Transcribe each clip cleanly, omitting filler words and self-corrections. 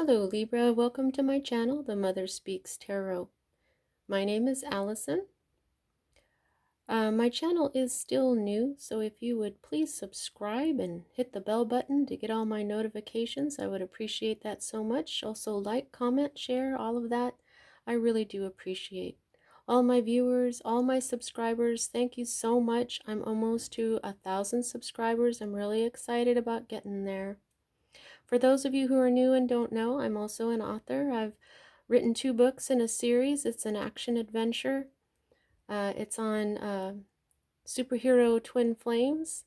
Hello Libra, welcome to my channel, The Mother Speaks Tarot. My name is Allison. My channel is still new, so if you would please subscribe and hit the bell button to get all my notifications, I would appreciate that so much. Also like, comment, share, all of that. I really do appreciate. All my viewers, all my subscribers, thank you so much. I'm almost to 1,000 subscribers. I'm really excited about getting there. For those of you who are new and don't know, I'm also an author. I've written 2 books in a series. It's an action adventure. It's on superhero twin flames.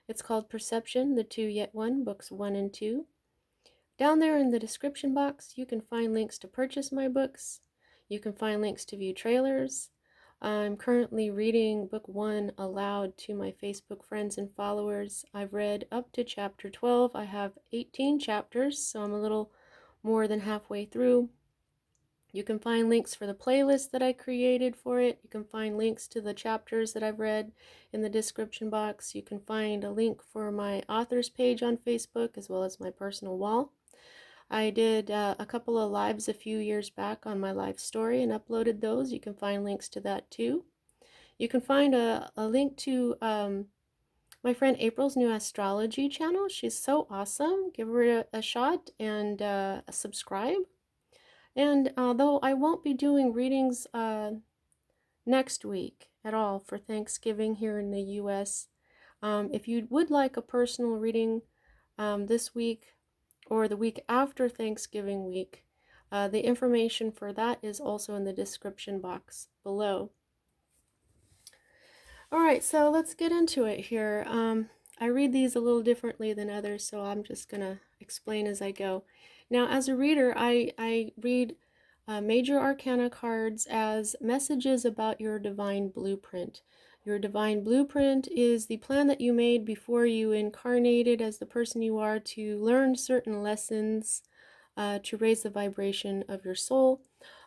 It's called Perception, the Two Yet One, books 1 and 2. Down there in the description box, you can find links to purchase my books. You can find links to view trailers. I'm currently reading book 1 aloud to my Facebook friends and followers. I've read up to chapter 12. I have 18 chapters, so I'm a little more than halfway through. You can find links for the playlist that I created for it. You can find links to the chapters that I've read in the description box. You can find a link for my authors page on Facebook as well as my personal wall. I did a couple of lives a few years back on my life story and uploaded those. You can find links to that too. You can find a link to my friend April's new astrology channel. She's so awesome. Give her a shot and subscribe. And though I won't be doing readings next week at all for Thanksgiving here in the US, if you would like a personal reading this week or the week after Thanksgiving week, the information for that is also in the description box below. Alright, so let's get into it here. I read these a little differently than others, so I'm just going to explain as I go. Now, as a reader, I read major arcana cards as messages about your divine blueprint. Your divine blueprint is the plan that you made before you incarnated as the person you are to learn certain lessons, to raise the vibration of your soul.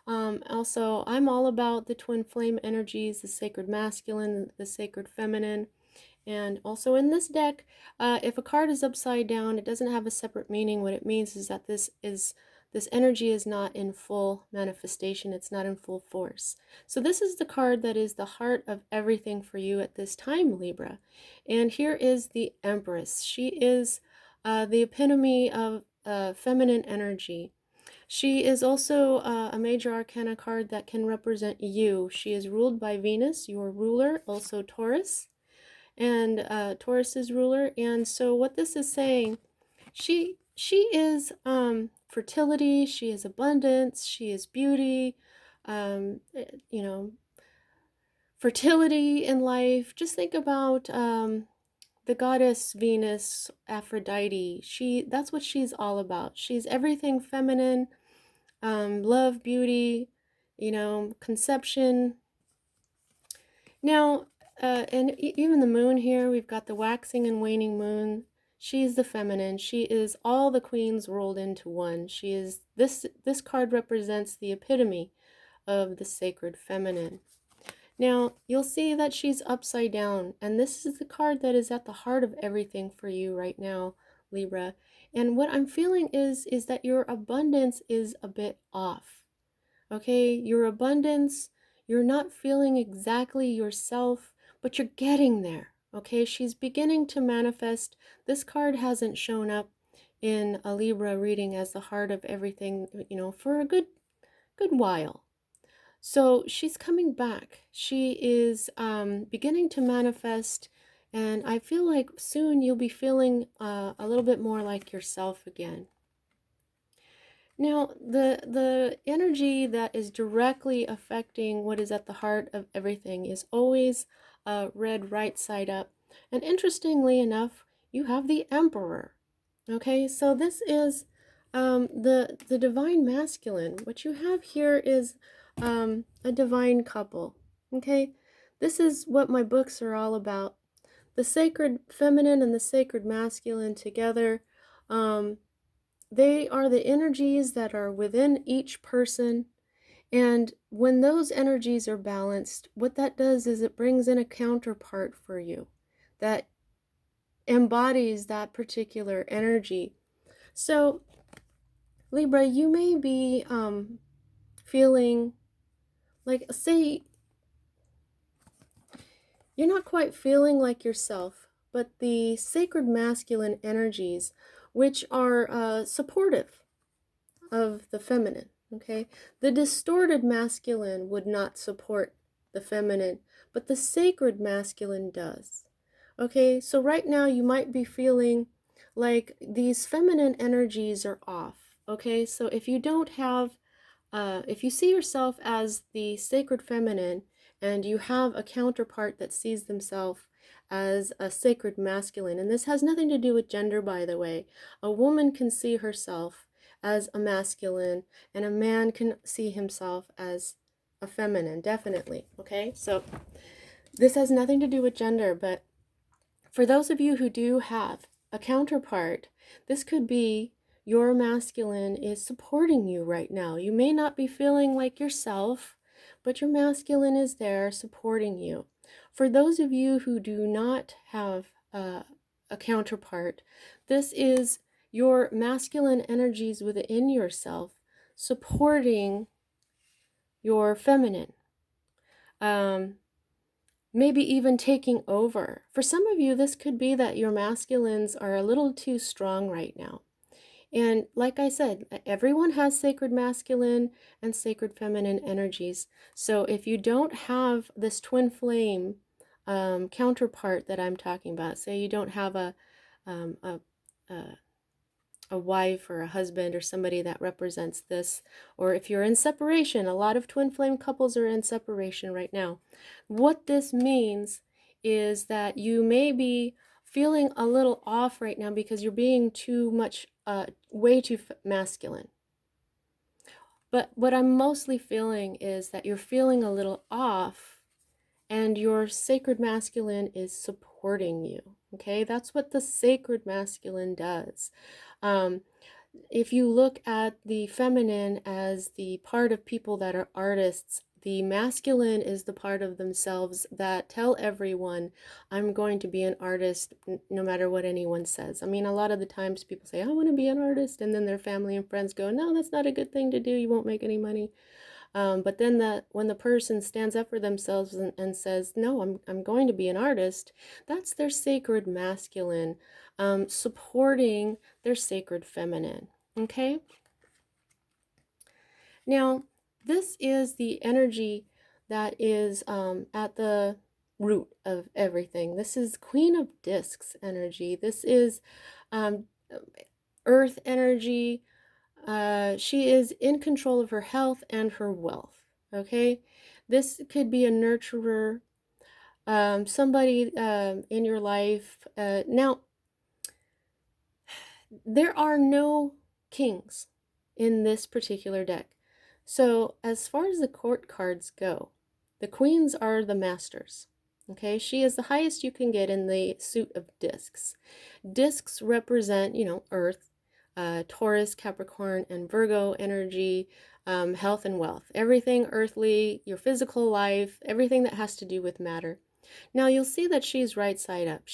Also, I'm all about the twin flame energies, the sacred masculine, the sacred feminine. And also in this deck, if a card is upside down, it doesn't have a separate meaning. What it means is that this energy is not in full manifestation. It's not in full force. So this is the card that is the heart of everything for you at this time, Libra. And here is the Empress. She is the epitome of feminine energy. She is also a major arcana card that can represent you. She is ruled by Venus, your ruler, also Taurus, and Taurus's ruler. And so what this is saying, she is fertility, she is abundance, she is beauty, you know, fertility in life. Just think about the goddess Venus, Aphrodite. That's what she's all about. She's everything feminine, love, beauty, conception. Now, and even the moon here, we've got the waxing and waning moon. She's the feminine. She is all the queens rolled into one. She is this card represents the epitome of the sacred feminine. Now, you'll see that she's upside down, and this is the card that is at the heart of everything for you right now, Libra. And what I'm feeling is that your abundance is a bit off. Okay, your abundance, you're not feeling exactly yourself, but you're getting there. Okay, she's beginning to manifest. This card hasn't shown up in a Libra reading as the heart of everything, for a good while. So she's coming back. She is beginning to manifest, and I feel like soon you'll be feeling a little bit more like yourself again. Now, the energy that is directly affecting what is at the heart of everything is always read right side up. And interestingly enough, you have the Emperor. Okay, so this is the divine masculine. What you have here is a divine couple. Okay, this is what my books are all about. The sacred feminine and the sacred masculine together. They are the energies that are within each person. And when those energies are balanced, what that does is it brings in a counterpart for you that embodies that particular energy. So Libra, you may be feeling like, say, you're not quite feeling like yourself, but the sacred masculine energies, which are supportive of the feminine, okay? The distorted masculine would not support the feminine, but the sacred masculine does. Okay, so right now you might be feeling like these feminine energies are off. Okay, so if you see yourself as the sacred feminine and you have a counterpart that sees themselves as a sacred masculine, and this has nothing to do with gender, by the way. A woman can see herself as a masculine, and a man can see himself as a feminine, definitely. Okay, so this has nothing to do with gender, but for those of you who do have a counterpart, this could be your masculine is supporting you right now. You may not be feeling like yourself, but your masculine is there supporting you. For those of you who do not have a counterpart, this is your masculine energies within yourself supporting your feminine. Maybe even taking over. For some of you, this could be that your masculines are a little too strong right now. And like I said, everyone has sacred masculine and sacred feminine energies. So if you don't have this twin flame counterpart that I'm talking about, say you don't have a wife or a husband or somebody that represents this, or if you're in separation, a lot of twin flame couples are in separation right now. What this means is that you may be feeling a little off right now because you're being too much, way too masculine. But what I'm mostly feeling is that you're feeling a little off and your sacred masculine is supporting you. Okay, that's what the sacred masculine does. If you look at the feminine as the part of people that are artists, the masculine is the part of themselves that tell everyone, I'm going to be an artist no matter what anyone says. I mean, a lot of the times people say, I want to be an artist, and then their family and friends go, no, that's not a good thing to do. You won't make any money. But then when the person stands up for themselves and says, no, I'm going to be an artist, that's their sacred masculine supporting their sacred feminine. Okay? Now, this is the energy that is at the root of everything. This is Queen of Discs energy. This is earth energy. She is in control of her health and her wealth. Okay? This could be a nurturer, somebody in your life. Now, there are no kings in this particular deck. So as far as the court cards go, the queens are the masters. Okay, she is the highest you can get in the suit of discs. Discs represent, Earth, Taurus, Capricorn, and Virgo energy, health and wealth. Everything earthly, your physical life, everything that has to do with matter. Now you'll see that she's right side up.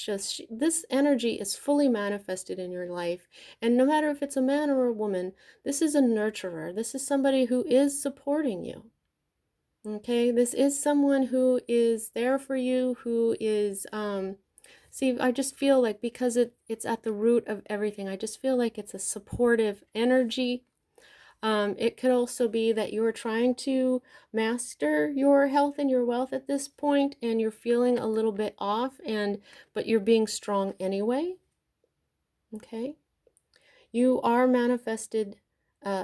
This energy is fully manifested in your life. And no matter if it's a man or a woman, this is a nurturer. This is somebody who is supporting you. Okay, this is someone who is there for you, who is, see, I just feel like because it's at the root of everything, I just feel like it's a supportive energy. It could also be that you're trying to master your health and your wealth at this point, and you're feeling a little bit off, but you're being strong anyway. Okay, you are manifested.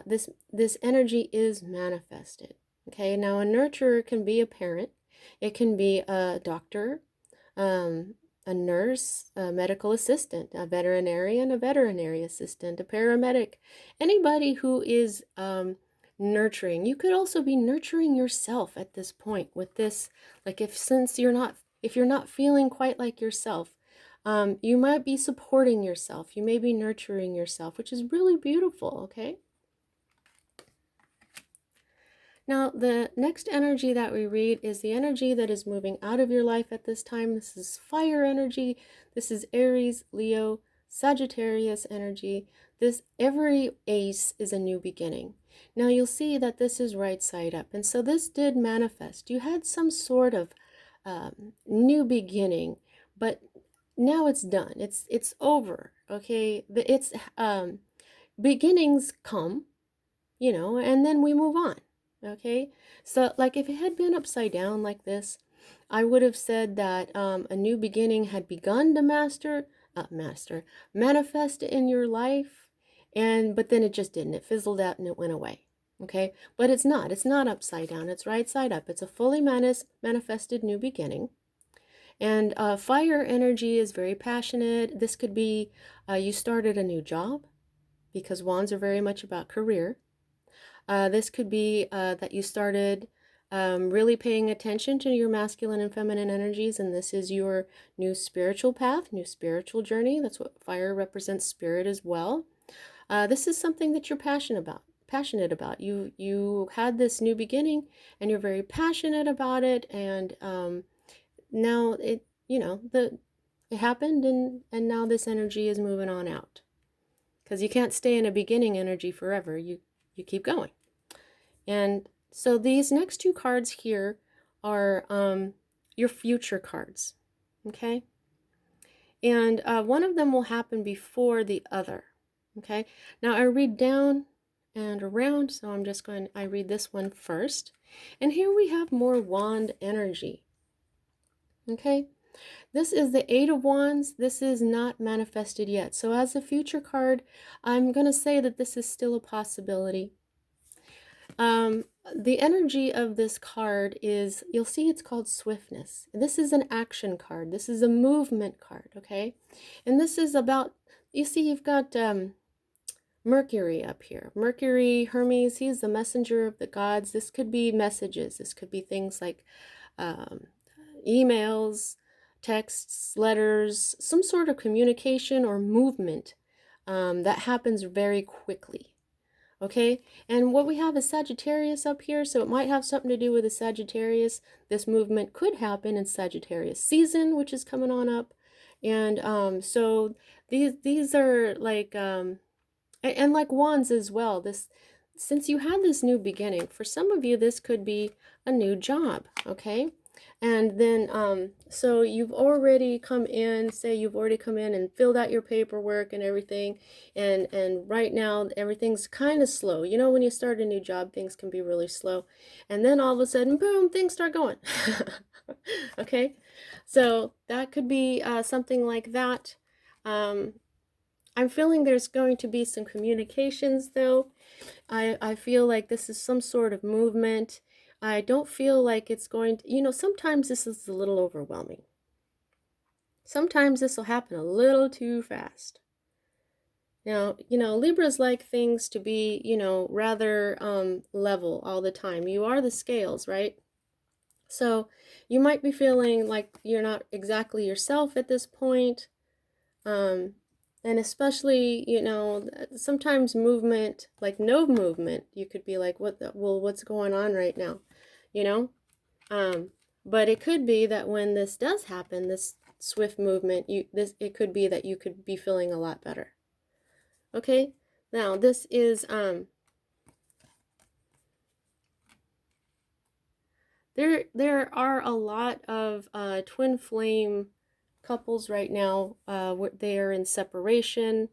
This energy is manifested. Okay, now a nurturer can be a parent, it can be a doctor, a nurse, a medical assistant, a veterinarian, a veterinary assistant, a paramedic, anybody who is nurturing. You could also be nurturing yourself at this point with this, like if you're not feeling quite like yourself, you might be supporting yourself. You may be nurturing yourself, which is really beautiful, okay? Now, the next energy that we read is the energy that is moving out of your life at this time. This is fire energy. This is Aries, Leo, Sagittarius energy. This every ace is a new beginning. Now you'll see that this is right side up, and so this did manifest. You had some sort of new beginning, but now it's done. It's over. Okay, it's beginnings come, and then we move on. Okay, so like if it had been upside down like this, I would have said that a new beginning had begun to manifest in your life, but then it just didn't. It fizzled out and it went away. Okay, but it's not. It's not upside down. It's right side up. It's a fully manifested new beginning. And fire energy is very passionate. This could be you started a new job, because wands are very much about career. This could be that you started really paying attention to your masculine and feminine energies, and this is your new spiritual path, new spiritual journey. That's what fire represents, spirit as well. This is something that you're passionate about. You had this new beginning, and you're very passionate about it, and now it happened, and now this energy is moving on out, because you can't stay in a beginning energy forever. You keep going. And so these next two cards here are your future cards, okay? And one of them will happen before the other, okay? Now I read down and around, so I read this one first. And here we have more wand energy, okay? This is the Eight of Wands. This is not manifested yet. So as a future card, I'm going to say that this is still a possibility. The energy of this card is, you'll see it's called swiftness. This is an action card. This is a movement card, okay? And this is about, you see you've got Mercury up here. Mercury, Hermes, he's the messenger of the gods. This could be messages. This could be things like emails, texts, letters, some sort of communication or movement that happens very quickly. Okay, and what we have is Sagittarius up here, so it might have something to do with the Sagittarius. This movement could happen in Sagittarius season, which is coming on up. And so these are like and like wands as well. Since you had this new beginning, for some of you this could be a new job, okay? And then so you've already come in, and filled out your paperwork and everything, and right now everything's kind of slow. When you start a new job, things can be really slow, and then all of a sudden, boom, things start going. Okay, so that could be something like that. I'm feeling there's going to be some communications though. I feel like this is some sort of movement. I don't feel like it's going to, sometimes this is a little overwhelming. Sometimes this will happen a little too fast. Now, Libras like things to be, rather level all the time. You are the scales, right? So you might be feeling like you're not exactly yourself at this point. And especially, sometimes movement, like no movement, you could be like, what's going on right now? But it could be that when this does happen, this swift movement, it could be that you could be feeling a lot better. Okay, now this is there are a lot of twin flame couples right now. They are in separation,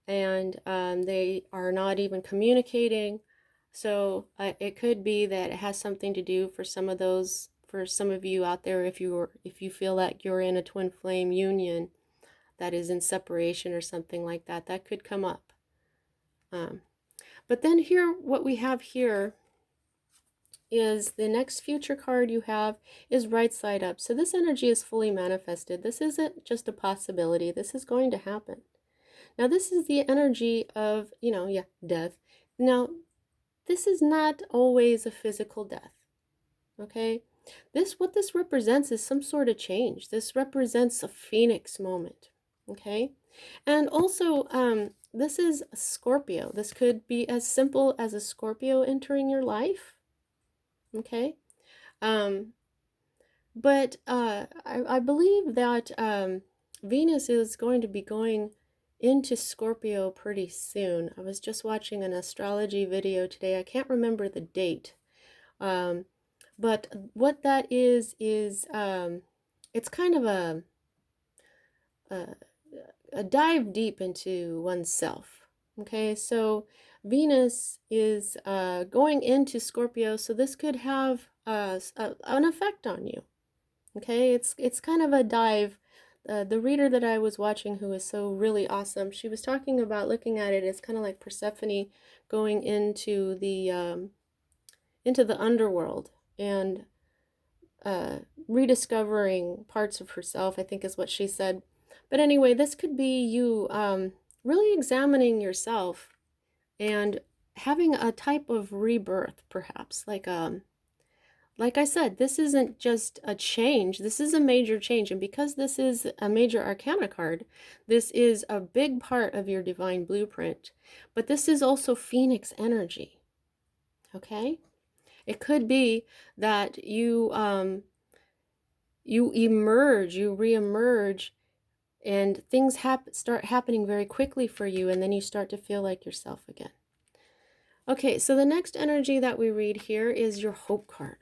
and they are not even communicating. So it could be that it has something to do for some of you out there, if you feel like you're in a twin flame union that is in separation or something like that, that could come up. But then what we have here is the next future card you have is right side up. So this energy is fully manifested. This isn't just a possibility. This is going to happen. Now this is the energy of, death. Now this is not always a physical death, okay? What this represents is some sort of change. This represents a phoenix moment, okay? And also, this is a Scorpio. This could be as simple as a Scorpio entering your life, okay? But I believe that Venus is going to be going into Scorpio pretty soon. I was just watching an astrology video today. I can't remember the date. But what that is it's kind of a, a dive deep into oneself. Okay, so Venus is going into Scorpio, so this could have an effect on you. Okay, it's kind of a dive. The reader that I was watching, who was so really awesome, she was talking about looking at it as kind of like Persephone going into the underworld and rediscovering parts of herself, I think is what she said. But anyway, this could be you really examining yourself and having a type of rebirth, perhaps. Like I said, this isn't just a change, this is a major change. And because this is a major arcana card, this is a big part of your divine blueprint. But this is also Phoenix energy. Okay? It could be that you emerge, you reemerge, and things start happening very quickly for you, and then you start to feel like yourself again. Okay, so the next energy that we read here is your hope card.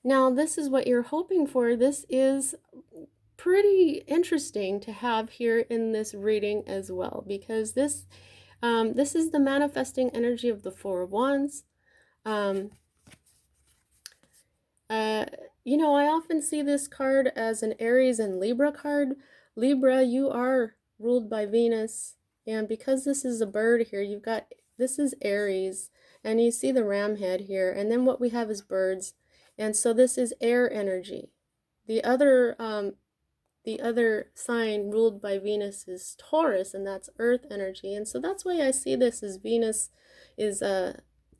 Now, this is what you're hoping for. This is pretty interesting to have here in this reading as well, because this is the manifesting energy of the Four of Wands. You know, I often see this card as an Aries and Libra card. Libra, you are ruled by Venus, and because this is a bird here, this is Aries, and you see the ram head here, and then what we have is birds, and so this is air energy. The other sign ruled by Venus is Taurus, and that's earth energy, and so that's why I see this as Venus is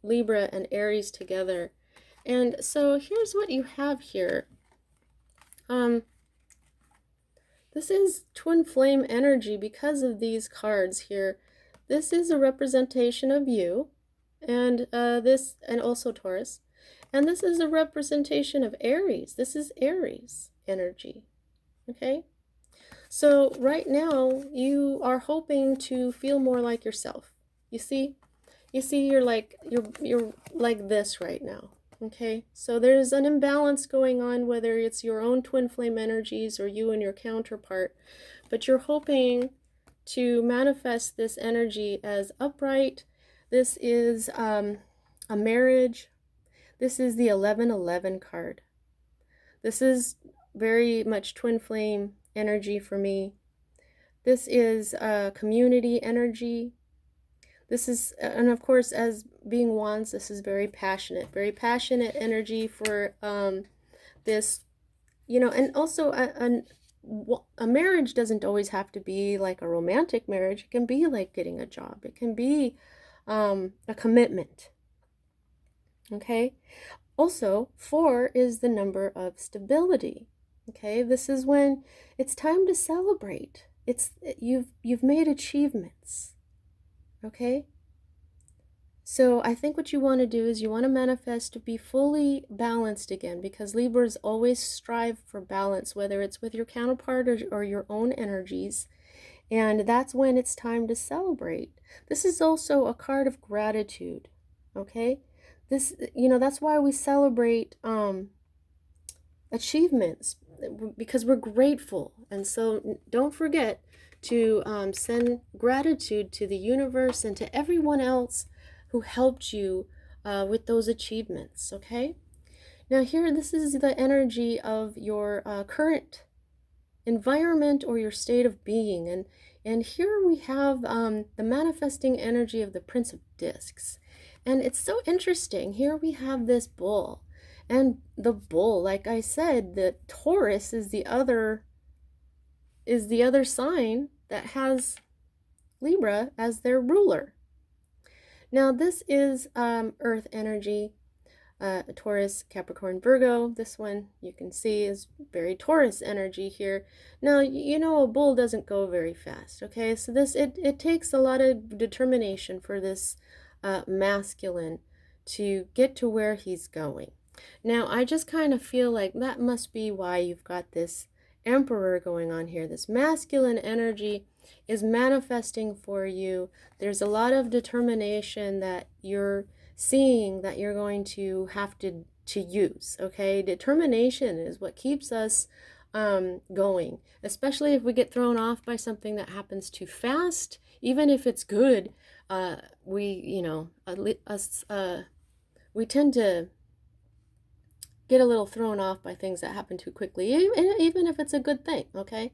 Libra and Aries together. And so here's what you have here. This is twin flame energy because of these cards here. This is a representation of you, and also Taurus. And this is a representation of Aries. This is Aries energy. Okay? So right now you are hoping to feel more like yourself. You see you're like this right now. Okay, so there's an imbalance going on, whether it's your own twin flame energies or you and your counterpart, but you're hoping to manifest this energy as upright. This is a marriage. This is the 1111 card. This is very much twin flame energy for me. This is community energy. This is, and of course, as being wands, this is very passionate energy for this, you know, and also a marriage doesn't always have to be like a romantic marriage. It can be like getting a job. It can be a commitment. Okay. Also, 4 is the number of stability. Okay. This is when it's time to celebrate. You've made achievements. Okay, so I think what you want to do is you want to manifest to be fully balanced again, because Libras always strive for balance, whether it's with your counterpart or your own energies, and that's when it's time to celebrate. This is also a card of gratitude. Okay, this, you know, that's why we celebrate achievements, because we're grateful. And so don't forget to send gratitude to the universe and to everyone else who helped you with those achievements. Okay, now here, this is the energy of your current environment or your state of being, and here we have the manifesting energy of the Prince of Discs. And it's so interesting. Here we have this bull, and the bull, like I said, the Taurus is the other sign that has Libra as their ruler. Now this is earth energy, Taurus, Capricorn, Virgo. This one you can see is very Taurus energy here. Now, you know, a bull doesn't go very fast. Okay, so this it takes a lot of determination for this masculine to get to where he's going. Now, I just kind of feel like that must be why you've got this Emperor going on here, this masculine energy is manifesting for you. There's a lot of determination that you're seeing that you're going to have to use. Okay, determination is what keeps us going, especially if we get thrown off by something that happens too fast. Even if it's good, we tend to get a little thrown off by things that happen too quickly, even if it's a good thing. Okay,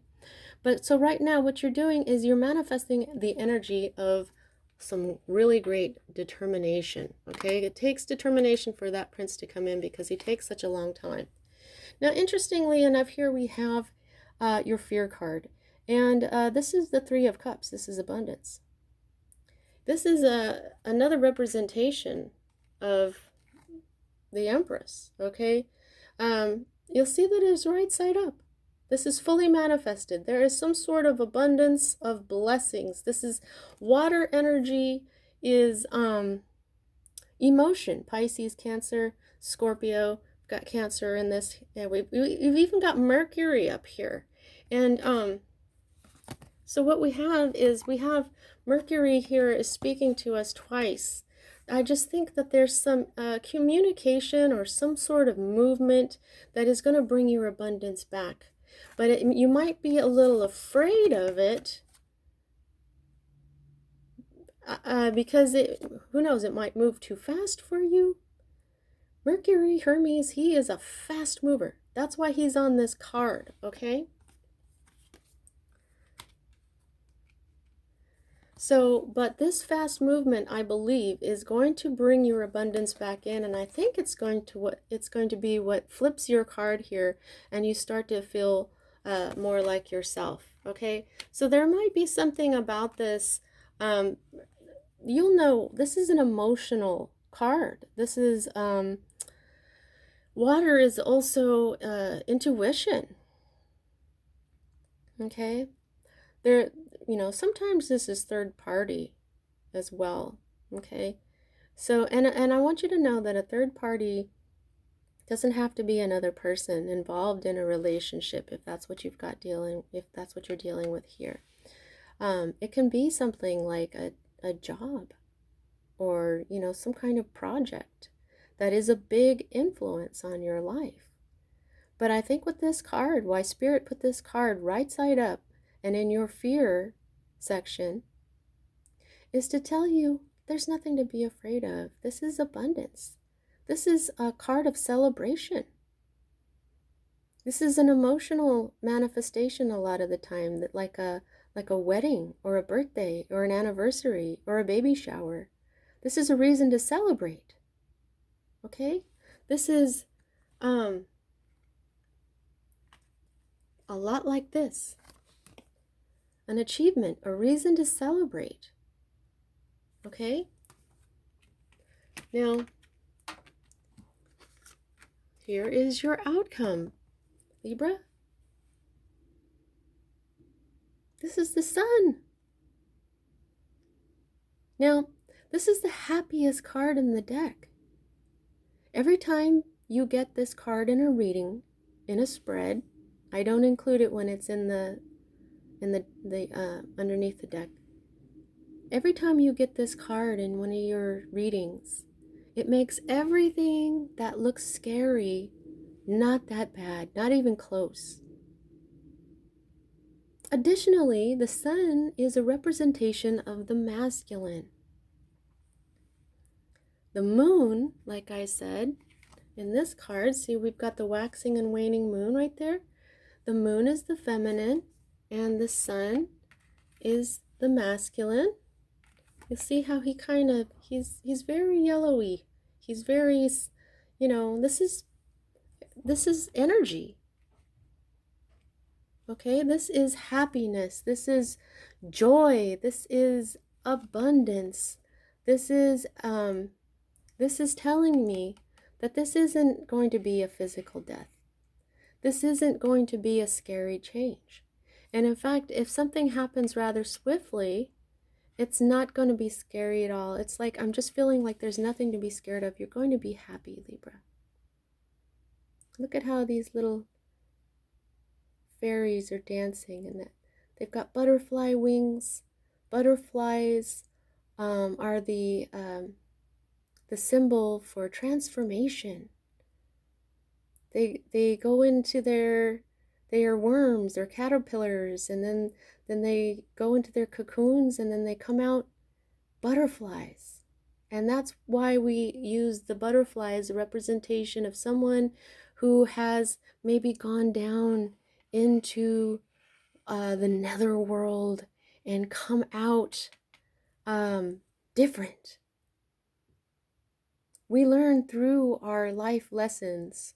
but so right now what you're doing is you're manifesting the energy of some really great determination. Okay, it takes determination for that prince to come in because he takes such a long time. Now, interestingly enough, here we have your fear card. And this is the Three of Cups. This is abundance. This is another representation of the Empress, okay? You'll see that it's right side up. This is fully manifested. There is some sort of abundance of blessings. This is water energy, is emotion. Pisces, Cancer, Scorpio. Got Cancer in this. Yeah, we've even got Mercury up here. And so what we have is we have Mercury here is speaking to us twice. I just think that there's some communication or some sort of movement that is going to bring your abundance back. But you might be a little afraid of it because who knows, it might move too fast for you. Mercury, Hermes, he is a fast mover. That's why he's on this card, okay? So, but this fast movement, I believe, is going to bring your abundance back in, and I think it's going to be what flips your card here, and you start to feel more like yourself. Okay, so there might be something about this. You'll know this is an emotional card. This is water is also intuition. Okay, there. Sometimes this is third party as well. Okay, so and I want you to know that a third party doesn't have to be another person involved in a relationship if that's what you've got if that's what you're dealing with here. It can be something like a job or some kind of project that is a big influence on your life. But I think with this card, why Spirit put this card right side up and in your fear section is to tell you there's nothing to be afraid of. This is abundance. This is a card of celebration. This is an emotional manifestation a lot of the time, that like a wedding or a birthday or an anniversary or a baby shower. This is a reason to celebrate. Okay? This is a lot like this. An achievement, a reason to celebrate. Okay? Now, here is your outcome, Libra. This is the Sun. Now, this is the happiest card in the deck. Every time you get this card in a reading, in a spread, I don't include it when it's in the underneath the deck. Every time you get this card in one of your readings, it makes everything that looks scary not that bad, not even close. Additionally, the Sun is a representation of the masculine. The Moon, like I said, in this card, see we've got the waxing and waning moon right there. The Moon is the feminine, and the Sun is the masculine. You see how he kind of, he's very yellowy. He's very, this is energy. Okay, this is happiness. This is joy. This is abundance. This is telling me that this isn't going to be a physical death. This isn't going to be a scary change. And in fact, if something happens rather swiftly, it's not going to be scary at all. It's like, I'm just feeling like there's nothing to be scared of. You're going to be happy, Libra. Look at how these little fairies are dancing, and They've got butterfly wings. Butterflies are the symbol for transformation. They go into they are worms, they're caterpillars, and then they go into their cocoons, and then they come out butterflies. And that's why we use the butterfly as a representation of someone who has maybe gone down into the nether world and come out different. We learn through our life lessons,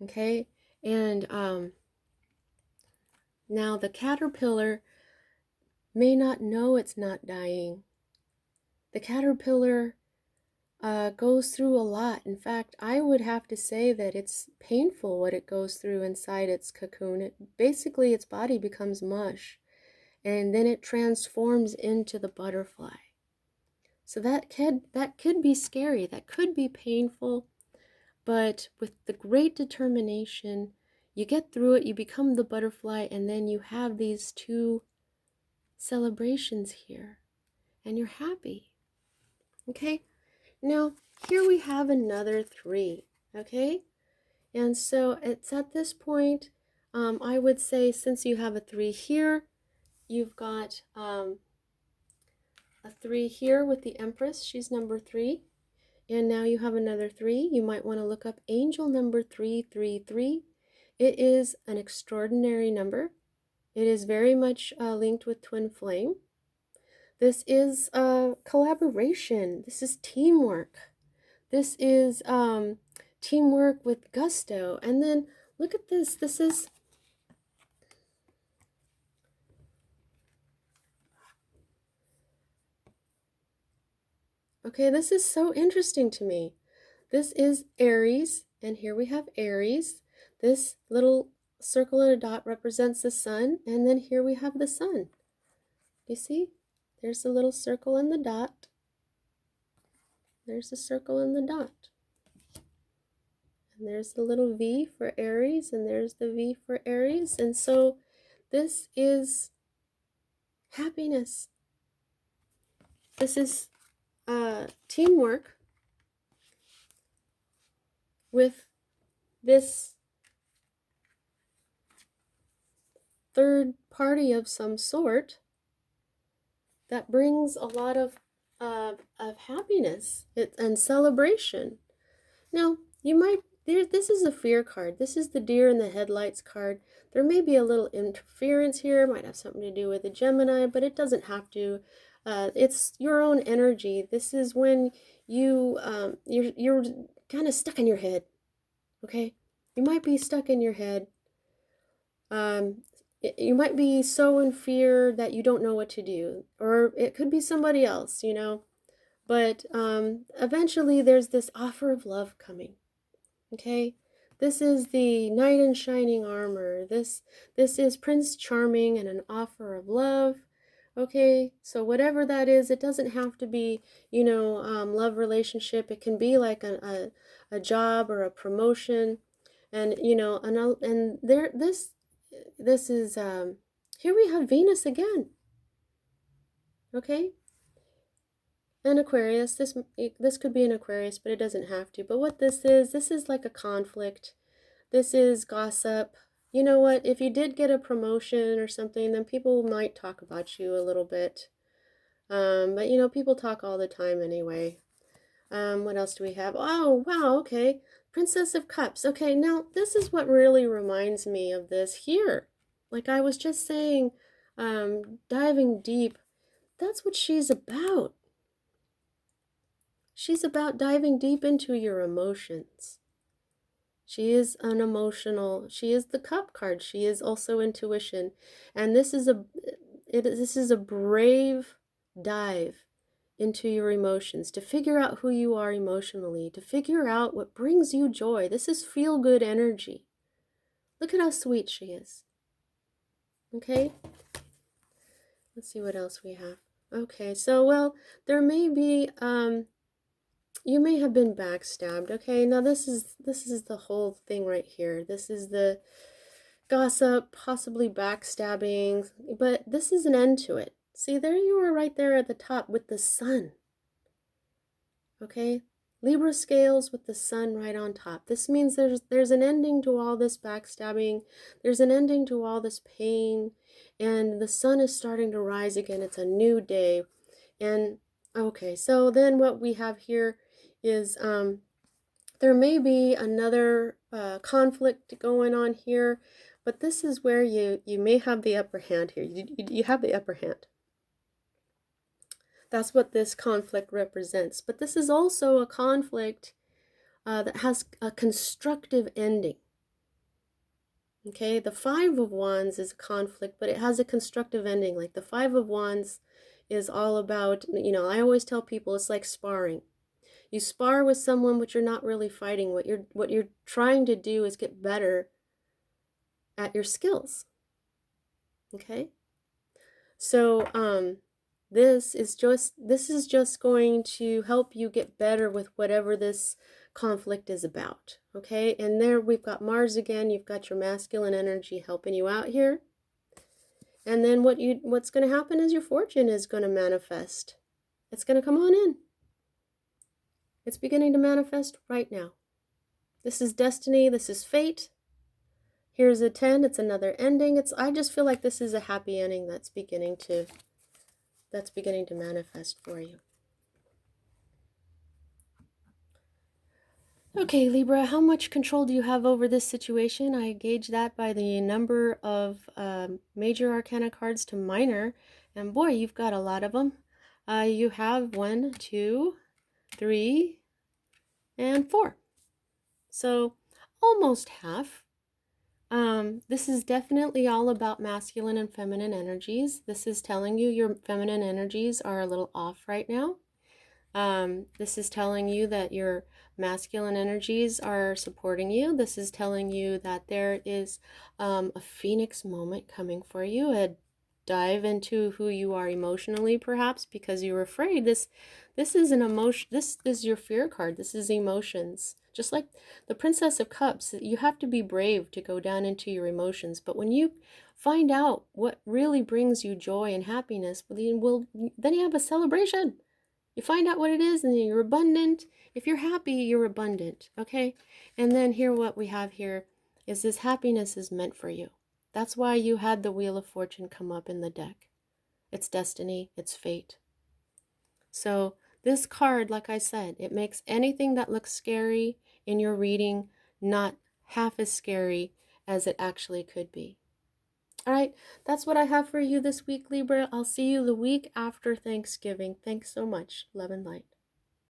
okay? And now the caterpillar may not know it's not dying. The caterpillar goes through a lot. In fact, I would have to say that it's painful what it goes through inside its cocoon. Basically, its body becomes mush, and then it transforms into the butterfly. So that could be scary, that could be painful, but with the great determination, you get through it, you become the butterfly, and then you have these two celebrations here, and you're happy. Okay? Now, here we have another 3, okay? And so it's at this point, I would say, since you have a 3 here, you've got a 3 here with the Empress. She's number 3. And now you have another 3. You might want to look up angel number 333. It is an extraordinary number. It is very much linked with twin flame. This is collaboration. This is teamwork. This is teamwork with gusto. And then look at this. This is okay, this is so interesting to me. This is Aries, and here we have Aries. This little circle and a dot represents the sun, and then here we have the sun. You see? There's the little circle and the dot. There's the circle and the dot. And there's the little V for Aries, and there's the V for Aries. And so this is happiness. This is teamwork with this third party of some sort that brings a lot of happiness and celebration. Now, you might, this is a fear card. This is the deer in the headlights card. There may be a little interference here. It might have something to do with the Gemini, but it doesn't have to. It's your own energy. This is when you're kind of stuck in your head, okay? You might be stuck in your head. You might be so in fear that you don't know what to do, or it could be somebody else, you know. But eventually there's this offer of love coming, okay? This is the knight in shining armor. This is Prince Charming and an offer of love. Okay, so whatever that is, it doesn't have to be, you know, love relationship. It can be like a job or a promotion, and you know, and there this is here we have Venus again. Okay, an Aquarius. This could be an Aquarius, but it doesn't have to. But what this is like a conflict. This is gossip. You know what, if you did get a promotion or something, then people might talk about you a little bit. But you know, people talk all the time anyway. What else do we have? Oh, wow, okay. Princess of Cups. Okay, now this is what really reminds me of this here. Like I was just saying, diving deep. That's what she's about. She's about diving deep into your emotions. She is she is the cup card. She is also intuition. And this is a brave dive into your emotions, to figure out who you are emotionally, to figure out what brings you joy. This is feel-good energy. Look at how sweet she is. Okay? Let's see what else we have. Okay, so, well, there may be, you may have been backstabbed. Okay, now this is the whole thing right here. This is the gossip, possibly backstabbing, but this is an end to it. See, there you are right there at the top with the sun. Okay? Libra scales with the sun right on top. This means there's an ending to all this backstabbing. There's an ending to all this pain, and the sun is starting to rise again. It's a new day. And okay, so then what we have here is there may be another conflict going on here, but this is where you may have the upper hand here. You have the upper hand. That's what this conflict represents. But this is also a conflict that has a constructive ending. Okay, the Five of Wands is a conflict, but it has a constructive ending. Like the Five of Wands is all about, I always tell people it's like sparring. You spar with someone, but you're not really fighting. What you're trying to do is get better at your skills. Okay? So this is just going to help you get better with whatever this conflict is about. Okay? And there we've got Mars again. You've got your masculine energy helping you out here. And then what's going to happen is your fortune is going to manifest. It's going to come on in. It's beginning to manifest right now. This is destiny. This is fate. Here's a 10. It's another ending. I just feel like this is a happy ending that's beginning to manifest for you. Okay, Libra, how much control do you have over this situation? I gauge that by the number of major arcana cards to minor, and boy, you've got a lot of them. You have 1, 2, 3, and 4. So almost half. This is definitely all about masculine and feminine energies. This is telling you your feminine energies are a little off right now. This is telling you that your masculine energies are supporting you. This is telling you that there is a phoenix moment coming for you, a dive into who you are emotionally, perhaps because you're afraid. This is an emotion. This is your fear card. This is emotions. Just like the Princess of Cups, you have to be brave to go down into your emotions. But when you find out what really brings you joy and happiness, then you have a celebration. You find out what it is, and then you're abundant. If you're happy, you're abundant, okay? And then here, what we have here is this happiness is meant for you. That's why you had the Wheel of Fortune come up in the deck. It's destiny, it's fate. So this card, like I said, it makes anything that looks scary in your reading not half as scary as it actually could be. All right, that's what I have for you this week, Libra. I'll see you the week after Thanksgiving. Thanks so much. Love and light.